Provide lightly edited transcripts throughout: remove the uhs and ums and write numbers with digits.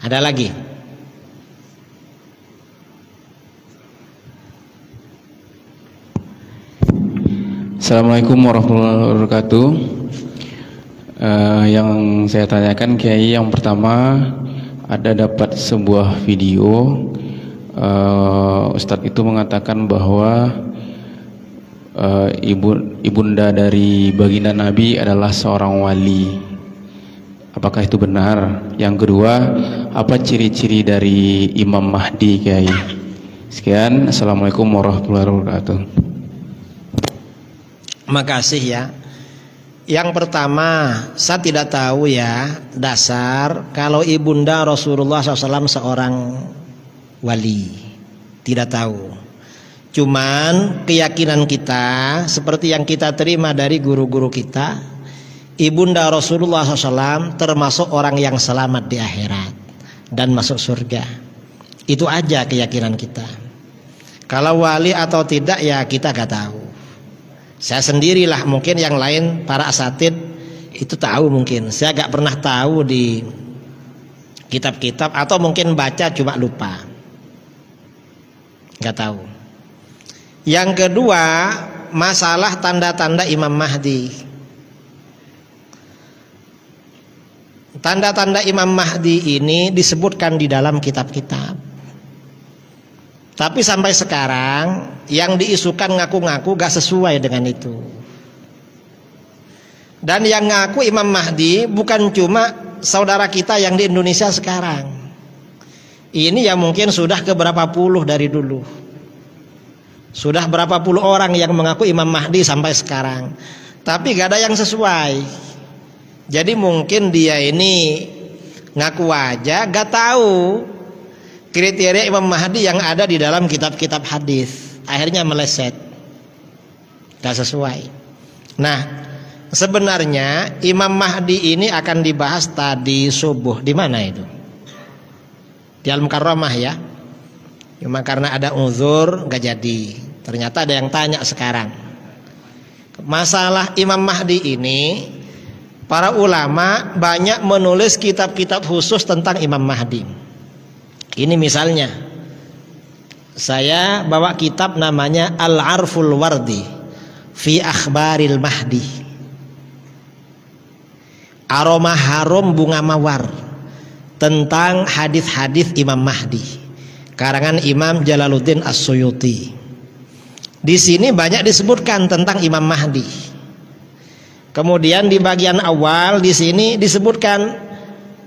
Ada lagi? Assalamualaikum warahmatullahi wabarakatuh. Yang saya tanyakan Kiai, yang pertama, ada dapat sebuah video Ustadz itu mengatakan bahwa ibunda dari baginda Nabi adalah seorang wali. Apakah itu benar? Yang kedua, apa ciri-ciri dari Imam Mahdi, Kiai? Sekian, assalamualaikum warahmatullahi wabarakatuh. Makasih ya. Yang pertama, saya tidak tahu ya dasar kalau ibunda Rasulullah SAW seorang wali. Tidak tahu. Cuman keyakinan kita seperti yang kita terima dari guru-guru kita, ibunda Rasulullah SAW termasuk orang yang selamat di akhirat dan masuk surga. Itu aja keyakinan kita. Kalau wali atau tidak ya kita gak tahu. Saya sendirilah, mungkin yang lain para asatid itu tahu mungkin. Saya gak pernah tahu di kitab-kitab atau mungkin baca cuma lupa. Gak tahu. Yang kedua, masalah tanda-tanda Imam Mahdi. Tanda-tanda Imam Mahdi ini disebutkan di dalam kitab-kitab. Tapi sampai sekarang yang diisukan ngaku-ngaku gak sesuai dengan itu. Dan yang ngaku Imam Mahdi bukan cuma saudara kita yang di Indonesia sekarang. Ini yang mungkin sudah ke berapa puluh dari dulu. Sudah berapa puluh orang yang mengaku Imam Mahdi sampai sekarang. Tapi gak ada yang sesuai. Jadi mungkin dia ini ngaku aja gak tahu kriteria Imam Mahdi yang ada di dalam kitab-kitab hadis. Akhirnya meleset, gak sesuai. Nah, sebenarnya Imam Mahdi ini akan dibahas tadi subuh. Di mana itu? Di Al-Mukarramah ya. Cuma karena ada uzur gak jadi. Ternyata ada yang tanya sekarang. Masalah Imam Mahdi ini, para ulama banyak menulis kitab-kitab khusus tentang Imam Mahdi. Ini misalnya, saya bawa kitab namanya Al-Arful Wardi fi Akhbaril Mahdi. Aroma harum bunga mawar tentang hadis-hadis Imam Mahdi. Karangan Imam Jalaluddin As-Suyuti. Di sini banyak disebutkan tentang Imam Mahdi. Kemudian di bagian awal di sini disebutkan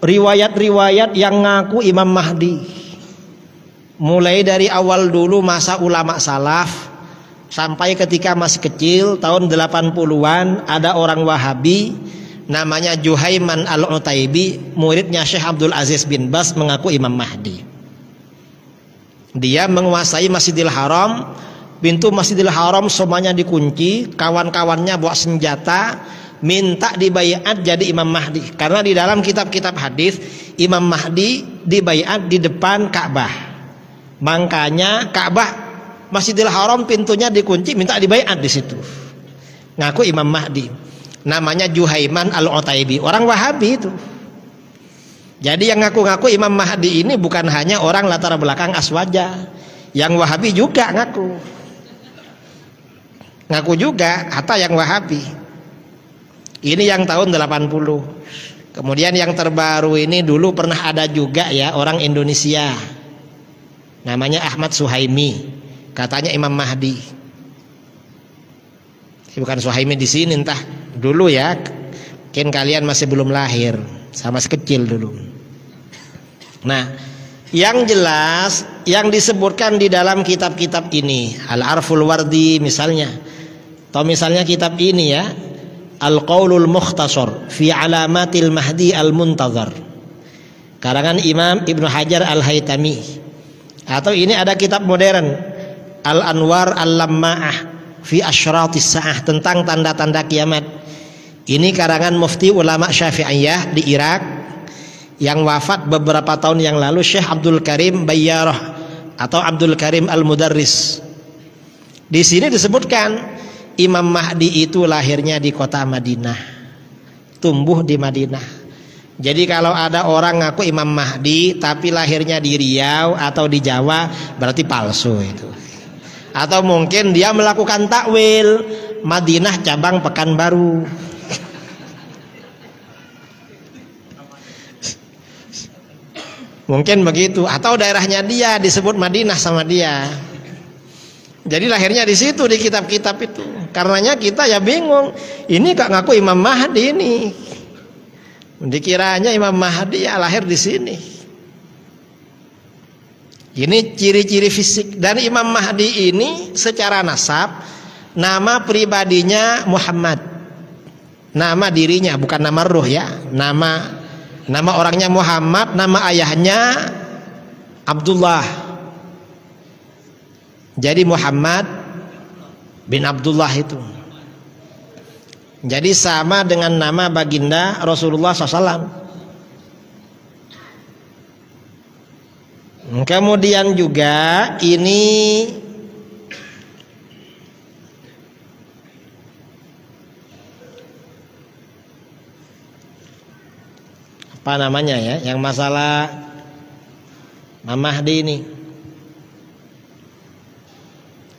riwayat-riwayat yang ngaku Imam Mahdi. Mulai dari awal dulu masa ulama salaf sampai ketika masih kecil tahun 80-an ada orang Wahabi namanya Juhaiman Al-Utaibi, muridnya Syekh Abdul Aziz bin Bas, mengaku Imam Mahdi. Dia menguasai Masjidil Haram, pintu Masjidil Haram semuanya dikunci, kawan-kawannya bawa senjata, minta dibaiat jadi Imam Mahdi. Karena di dalam kitab-kitab hadis Imam Mahdi dibaiat di depan Ka'bah. Makanya Ka'bah Masjidil Haram pintunya dikunci, minta dibaiat di situ. Ngaku Imam Mahdi. Namanya Juhaiman Al-Utaibi, orang Wahabi itu. Jadi yang ngaku-ngaku Imam Mahdi ini bukan hanya orang latar belakang Aswaja, yang Wahabi juga ngaku juga, hatta yang Wahabi. Ini yang tahun 80. Kemudian yang terbaru ini dulu pernah ada juga ya orang Indonesia, namanya Ahmad Suhaimi, katanya Imam Mahdi. Bukan Suhaimi di sini, entah dulu ya, mungkin kalian masih belum lahir, sama sekecil dulu. Nah, yang jelas yang disebutkan di dalam kitab-kitab ini, Al-Arful Wardi misalnya, atau misalnya kitab ini ya, Al-Qaulul Mukhtasar fi Alamatil Mahdi Al-Muntazar, karangan Imam Ibnu Hajar Al-Haytami. Atau ini ada kitab modern, Al-Anwar Al-Lamma'ah fi Asyratis Sa'ah, tentang tanda-tanda kiamat. Ini karangan Mufti Ulama Syafi'iyah di Irak yang wafat beberapa tahun yang lalu, Syekh Abdul Karim Bayyarah atau Abdul Karim Al-Mudarris. Di sini disebutkan Imam Mahdi itu lahirnya di kota Madinah, tumbuh di Madinah. Jadi kalau ada orang ngaku Imam Mahdi tapi lahirnya di Riau atau di Jawa, berarti palsu itu. Atau mungkin dia melakukan takwil Madinah cabang Pekanbaru. Mungkin begitu, atau daerahnya dia disebut Madinah sama dia. Jadi lahirnya di situ di kitab-kitab itu. Karenanya kita ya bingung. Ini kok ngaku Imam Mahdi ini. Dikiranya Imam Mahdi ya lahir di sini. Ini ciri-ciri fisik. Dan Imam Mahdi ini secara nasab, nama pribadinya Muhammad. Nama dirinya, bukan nama ruh ya. Nama orangnya Muhammad, nama ayahnya Abdullah. Jadi Muhammad bin Abdullah itu. Jadi sama dengan nama baginda Rasulullah SAW. Kemudian juga ini apa namanya ya, yang masalah Imam Mahdi ini.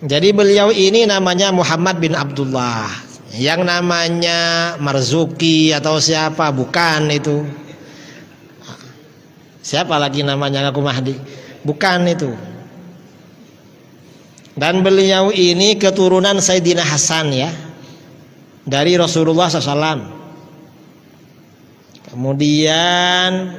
Jadi beliau ini namanya Muhammad bin Abdullah. Yang namanya Marzuki atau siapa, bukan itu. Siapa lagi namanya ngaku Mahdi? Bukan itu. Dan beliau ini keturunan Sayyidina Hasan ya, dari Rasulullah SAW. Kemudian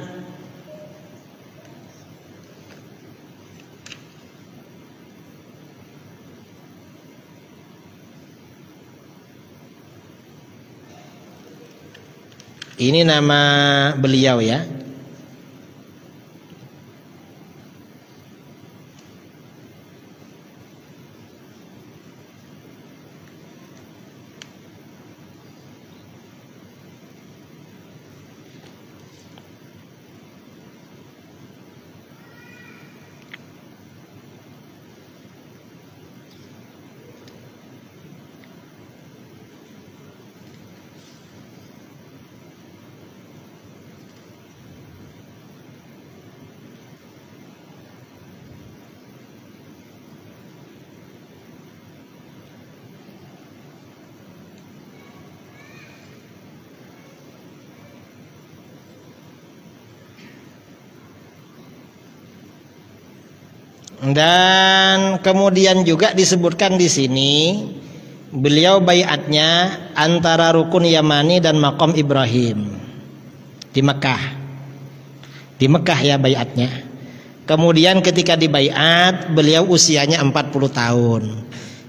ini nama beliau ya. Dan kemudian juga disebutkan di sini beliau baiatnya antara rukun Yamani dan Maqam Ibrahim di Mekah. Di Mekah ya baiatnya. Kemudian ketika dibaiat beliau usianya 40 tahun.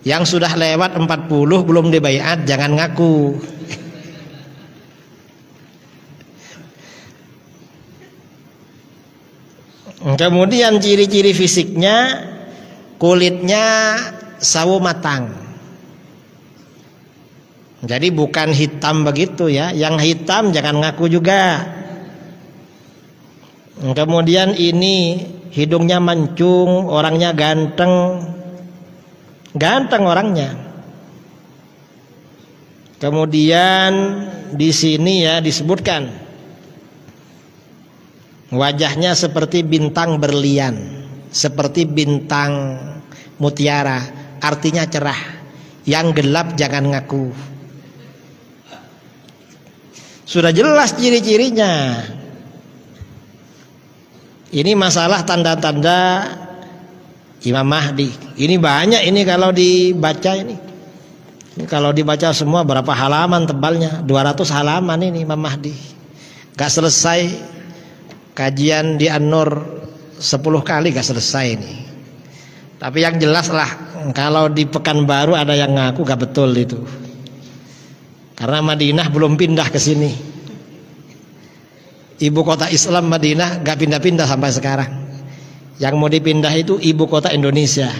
Yang sudah lewat 40 belum dibaiat jangan ngaku. Kemudian ciri-ciri fisiknya, kulitnya sawo matang. Jadi bukan hitam begitu ya. Yang hitam jangan ngaku juga. Kemudian ini hidungnya mancung, orangnya ganteng. Ganteng orangnya. Kemudian di sini ya disebutkan wajahnya seperti bintang berlian, seperti bintang mutiara, artinya cerah. Yang gelap jangan ngaku. Sudah jelas ciri-cirinya. Ini masalah tanda-tanda Imam Mahdi. Ini banyak ini kalau dibaca ini. Kalau dibaca semua berapa halaman tebalnya? 200 halaman ini Imam Mahdi. Gak selesai. Kajian di An-Nur 10 kali gak selesai ini. Tapi yang jelas lah, kalau di Pekanbaru ada yang ngaku gak betul itu. Karena Madinah belum pindah ke sini. Ibu kota Islam Madinah gak pindah-pindah sampai sekarang. Yang mau dipindah itu ibu kota Indonesia.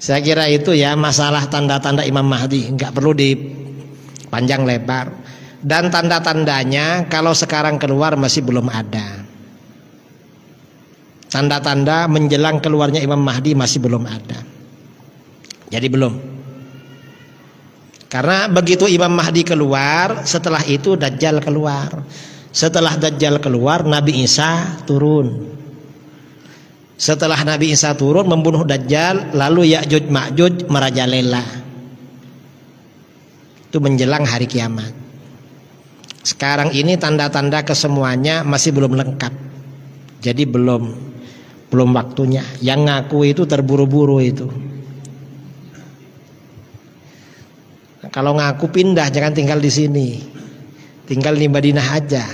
Saya kira itu ya masalah tanda-tanda Imam Mahdi, gak perlu dipanjang lebar. Dan tanda-tandanya kalau sekarang keluar masih belum ada. Tanda-tanda menjelang keluarnya Imam Mahdi masih belum ada. Jadi belum. Karena begitu Imam Mahdi keluar, setelah itu Dajjal keluar. Setelah Dajjal keluar, Nabi Isa turun. Setelah Nabi Isa turun membunuh Dajjal, lalu Ya'juj Ma'juj merajalela. Itu menjelang hari kiamat. Sekarang ini tanda-tanda kesemuanya masih belum lengkap. Jadi belum waktunya. Yang ngaku itu terburu-buru itu. Kalau ngaku pindah, jangan tinggal di sini, tinggal di Madinah aja.